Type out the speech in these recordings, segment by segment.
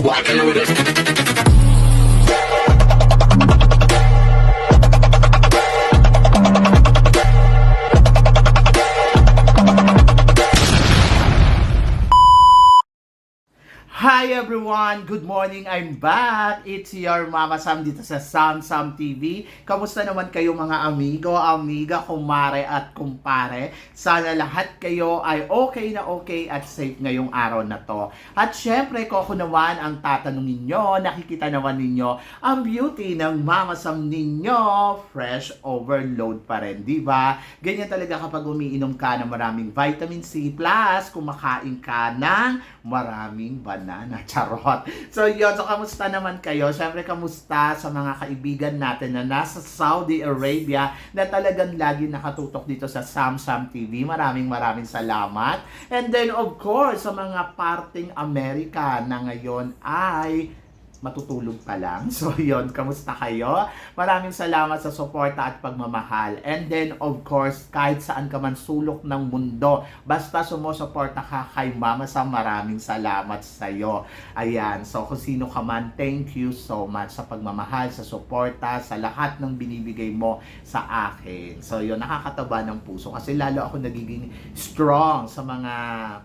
walking with it. Hi everyone! Good morning! I'm back! It's your Mama Sam dito sa Sam Sam TV. Kamusta naman kayo mga amigo, amiga, kumare at kumpare? Sana lahat kayo ay okay na okay at safe ngayong araw na to. At syempre, kung naman ang tatanungin nyo, nakikita naman ninyo ang beauty ng Mama Sam ninyo, fresh overload pa rin, di ba? Ganyan talaga kapag umiinom ka ng maraming vitamin C plus, kumakain ka ng maraming banana, charot. So yun, so kamusta naman kayo? Syempre kamusta sa mga kaibigan natin na nasa Saudi Arabia na talagang lagi nakatutok dito sa Sam Sam TV. Maraming salamat. And then of course, sa mga parting Amerika na ngayon ay matutulog pa lang. So yun, kamusta kayo? Maraming salamat sa suporta at pagmamahal. And then of course, kahit saan ka man sulok ng mundo, basta sumusuporta ka kay Mama Sam, maraming salamat sa iyo. Ayan, so kung sino ka man, thank you so much sa pagmamahal, sa suporta, sa lahat ng binibigay mo sa akin. So yun, nakakataba ng puso kasi lalo ako nagiging strong sa mga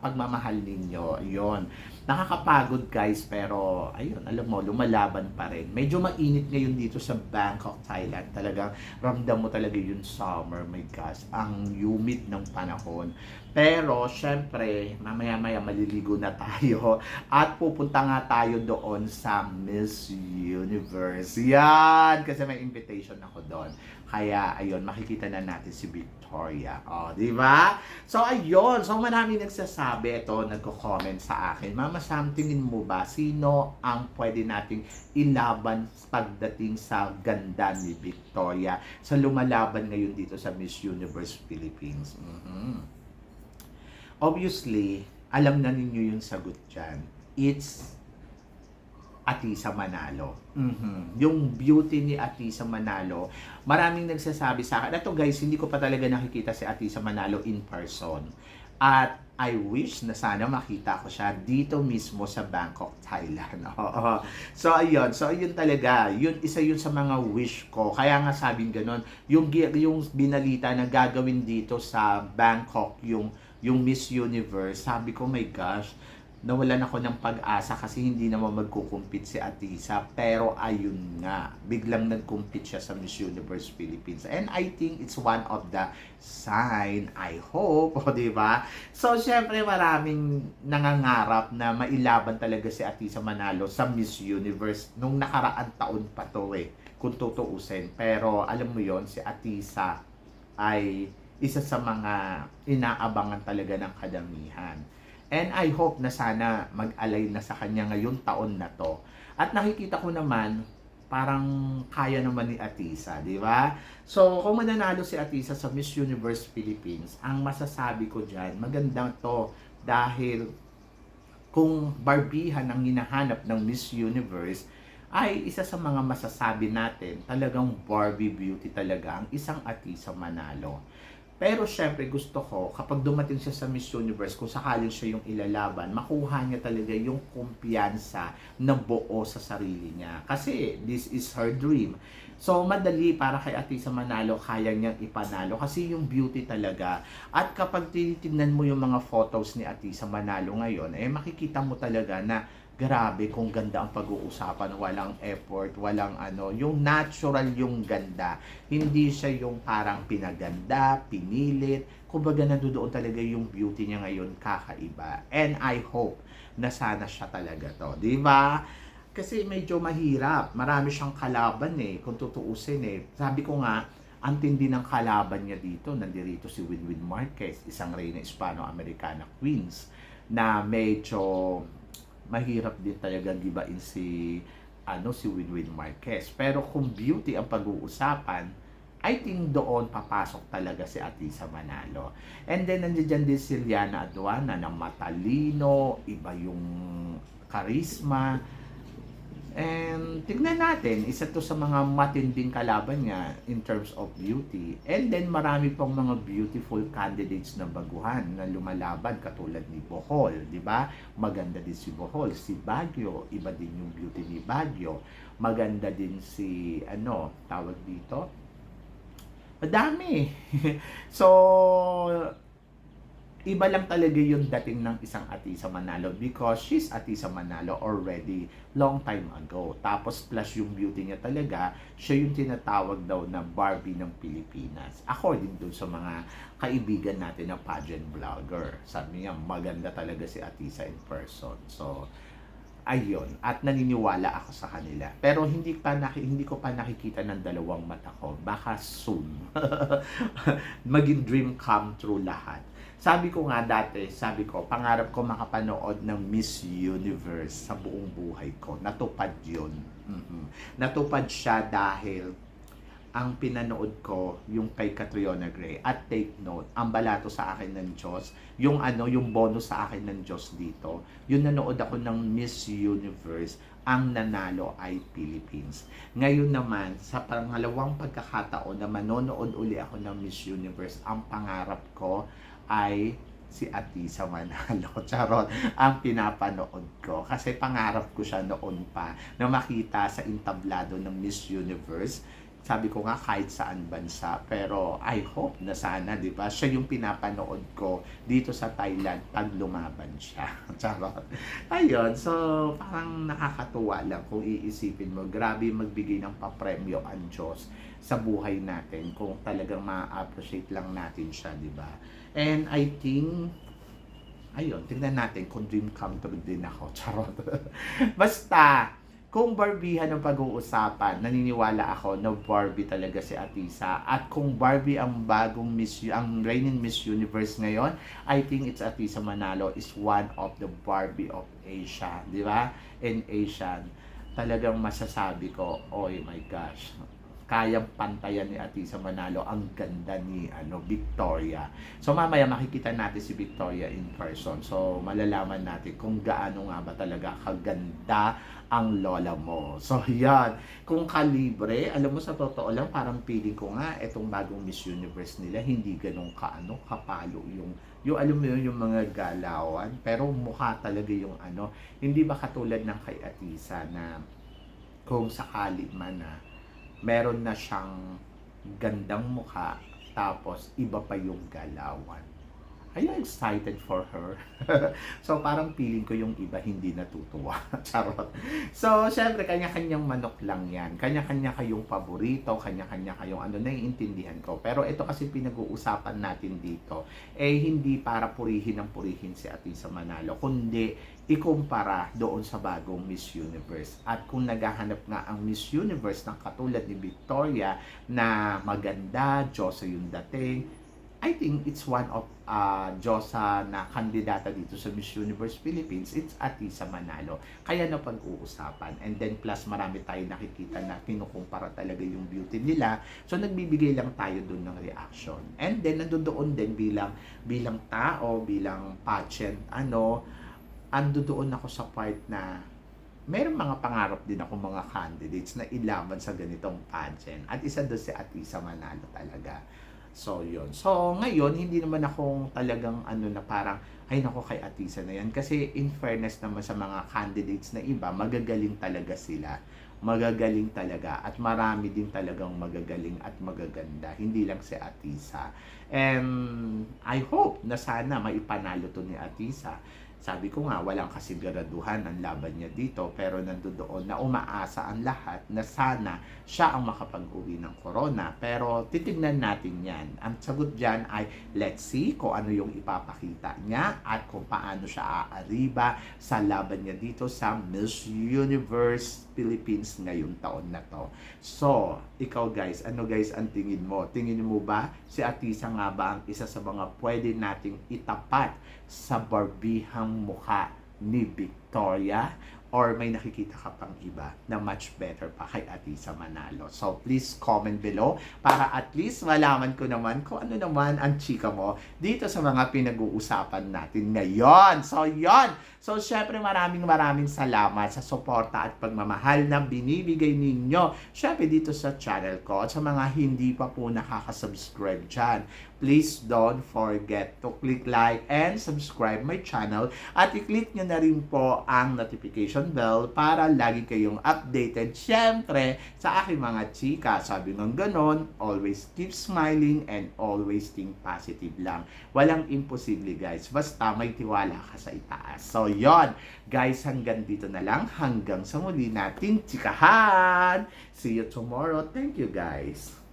pagmamahal ninyo. Ayun. Nakakapagod guys, pero ayun, alam mo, lumalaban pa rin. Medyo mainit ngayon dito sa Bangkok, Thailand. Talagang ramdam mo talaga yung summer, my gosh, ang humid ng panahon. Pero syempre, mamaya-maya maliligo na tayo at pupunta nga tayo doon sa Miss Universe. Yan, kasi may invitation ako doon. Kaya ayun, makikita na natin si Victoria. Oh, di ba? So ayun, so marami nagsasabi, ito nagko-comment sa akin. Mama Sam, tingin mo ba sino ang pwede nating ilaban pagdating sa ganda ni Victoria sa lumalaban ngayon dito sa Miss Universe Philippines? Obviously, alam na ninyo yung sagot dyan. It's Atisa Manalo. Yung beauty ni Atisa Manalo, maraming nagsasabi sa akin. Ito guys, hindi ko pa talaga nakikita si Atisa Manalo in person. At I wish na sana makita ko siya dito mismo sa Bangkok, Thailand. So ayun, talaga. Yun, isa yun sa mga wish ko. Kaya nga sabing ganun, yung binalita na gagawin dito sa Bangkok, yung Miss Universe, sabi ko, my gosh, nawalan ako ng pag-asa kasi hindi naman magkukumpit si Atisa. Pero ayun nga, biglang nagkumpit siya sa Miss Universe Philippines. And I think it's one of the sign, I hope, o diba? So, syempre maraming nangangarap na mailaban talaga si Atisa Manalo sa Miss Universe nung nakaraan taon pa to kung tutuusin. Pero alam mo yon, si Atisa ay isa sa mga inaabangan talaga ng kadamihan. And I hope na sana mag-alay na sa kanya ngayong taon na to. At nakikita ko naman, parang kaya naman ni Atisa, di ba? So, kung mananalo si Atisa sa Miss Universe Philippines, ang masasabi ko dyan, maganda to dahil kung barbihan ang hinahanap ng Miss Universe, ay isa sa mga masasabi natin, talagang Barbie beauty talaga ang isang Atisa Manalo. Pero syempre gusto ko, kapag dumating siya sa Miss Universe, kung sakaling siya yung ilalaban, makuha niya talaga yung kumpiyansa na buo sa sarili niya. Kasi this is her dream. So madali para kay Atisa Manalo, kaya niyang ipanalo kasi yung beauty talaga. At kapag tinitingnan mo yung mga photos ni Atisa Manalo ngayon, makikita mo talaga na grabe kung ganda ang pag-uusapan, walang effort, walang yung natural yung ganda. Hindi siya yung parang pinaganda, pinilit. Kumbaga nandoon talaga yung beauty niya ngayon, kakaiba. And I hope na sana siya talaga to, di ba? Kasi medyo mahirap, marami siyang kalaban kung tutuusin Sabi ko nga, ang tindi ng kalaban niya dito, nandirito si Winwin Marquez, isang reyna Hispano-Americana Queens, na medyo mahirap din talaga gibain si Winwin Marquez. Pero kung beauty ang pag-uusapan, I think doon papasok talaga si Atisa Manalo. And then nandiyan din si Liana Aduana na matalino, iba yung charisma. And tignan natin, isa to sa mga matinding kalaban niya in terms of beauty. And then marami pang mga beautiful candidates na baguhan na lumalaban katulad ni Bohol, di ba? Maganda din si Bohol, si Baguio, iba din yung beauty ni Baguio. Maganda din si tawag dito. Madami. So iba lang talaga yung dating ng isang Atisa Manalo because she's Atisa Manalo already long time ago. Tapos plus yung beauty niya talaga, siya yung tinatawag daw na Barbie ng Pilipinas. According dun sa mga kaibigan natin na pageant vlogger. Sabi niya, maganda talaga si Atisa in person. So, ayun, at naniniwala ako sa kanila. Pero hindi ko pa nakikita ng dalawang mata ko. Baka soon. Maging dream come true lahat. Sabi ko nga dati, pangarap ko makapanood ng Miss Universe sa buong buhay ko. Natupad yun. Natupad siya dahil ang pinanood ko yung kay Catriona Gray. At take note, ang balato sa akin ng Diyos, yung bonus sa akin ng Diyos dito, yung nanood ako ng Miss Universe, ang nanalo ay Philippines. Ngayon naman, sa pangalawang pagkakataon na manonood uli ako ng Miss Universe, ang pangarap ko ay si Atisa Manalo. Charot, ang pinapanood ko. Kasi pangarap ko siya noon pa na makita sa entablado ng Miss Universe. Sabi ko nga kahit saan bansa, pero I hope na sana, di ba? Siya yung pinapanood ko dito sa Thailand pag lumaban siya. Charot. Ayun, so parang nakakatuwa lang kung iisipin mo. Grabe magbigay ng papremyo ang Diyos sa buhay natin kung talagang ma-appreciate lang natin siya, di ba? And I think, ayun, tingnan natin kung dream come true din ako. Charot. Basta, kung Barbihan ang pag-uusapan, naniniwala ako na Barbie talaga si Atisa. At kung Barbie ang ang reigning Miss Universe ngayon, I think it's Atisa Manalo is one of the Barbie of Asia, di ba? And Asian, talagang masasabi ko, oh my gosh, kayang pantayan ni Atisa Manalo ang ganda ni Victoria. So mamaya makikita natin si Victoria in person. So malalaman natin kung gaano nga ba talaga kaganda ang lola mo. So yan, kung kalibre, alam mo sa totoo lang parang feeling ko nga etong bagong Miss Universe nila hindi ganun kapalo yung alam mo yung mga galawan, pero mukha talaga yung hindi ba katulad ng kay Atisa na kung sakali man na meron na siyang gandang mukha, tapos iba pa yung galawan. Are you excited for her? So, parang feeling ko yung iba hindi natutuwa. Charot. So, syempre, kanya-kanyang manok lang yan. Kanya-kanya kayong paborito, kanya-kanya kayong naiintindihan ko. Pero ito kasi pinag-uusapan natin dito, hindi para purihin ang purihin si Atisa Manalo, kundi ikumpara doon sa bagong Miss Universe. At kung naghahanap nga ang Miss Universe ng katulad ni Victoria na maganda, Diyosa yung dating, I think it's one of Diyosa na kandidata dito sa Miss Universe Philippines, it's Atisa Manalo. Kaya na pag-uusapan. And then plus marami tayo nakikita na kinukumpara talaga yung beauty nila. So nagbibigay lang tayo doon ng reaction. And then nandoon din bilang tao, bilang pageant, doon ako sa part na mayroong mga pangarap din ako mga candidates na ilaban sa ganitong pageant. At isa doon si Atisa Manalo talaga. So, yun. So, ngayon, hindi naman akong talagang na parang, ay nako kay Atisa na yan. Kasi in fairness naman sa mga candidates na iba, magagaling talaga sila. Magagaling talaga. At marami din talagang magagaling at magaganda. Hindi lang si Atisa. And I hope na sana maipanalo to ni Atisa. Sabi ko nga, walang kasiguraduhan ang laban niya dito, pero nandoon na umaasa ang lahat na sana siya ang makapag-uwi ng corona. Pero titignan natin yan. Ang sagot dyan ay, let's see kung ano yung ipapakita niya at kung paano siya aariba sa laban niya dito sa Miss Universe Philippines ngayong taon na to. So, ikaw guys, ang tingin mo? Tingin mo ba si Atisa nga ba ang isa sa mga pwede nating itapat sa Barbihang mukha ni Victoria? or may nakikita ka pang iba na much better pa kay Atisa Manalo. So, please comment below para at least malaman ko naman kung ano naman ang chika mo dito sa mga pinag-uusapan natin ngayon. So, yon. So, syempre maraming salamat sa suporta at pagmamahal na binibigay ninyo. Syempre dito sa channel ko at sa mga hindi pa po nakaka-subscribe dyan. Please don't forget to click like and subscribe my channel at i-click nyo na rin po ang notification bell para lagi kayong updated syempre sa aking mga chika. Sabi ng ganon, always keep smiling and always think positive lang. Walang imposible guys, basta may tiwala ka sa itaas. So yon guys, hanggang dito na lang, hanggang sa muli nating chikahan. See you tomorrow. Thank you guys.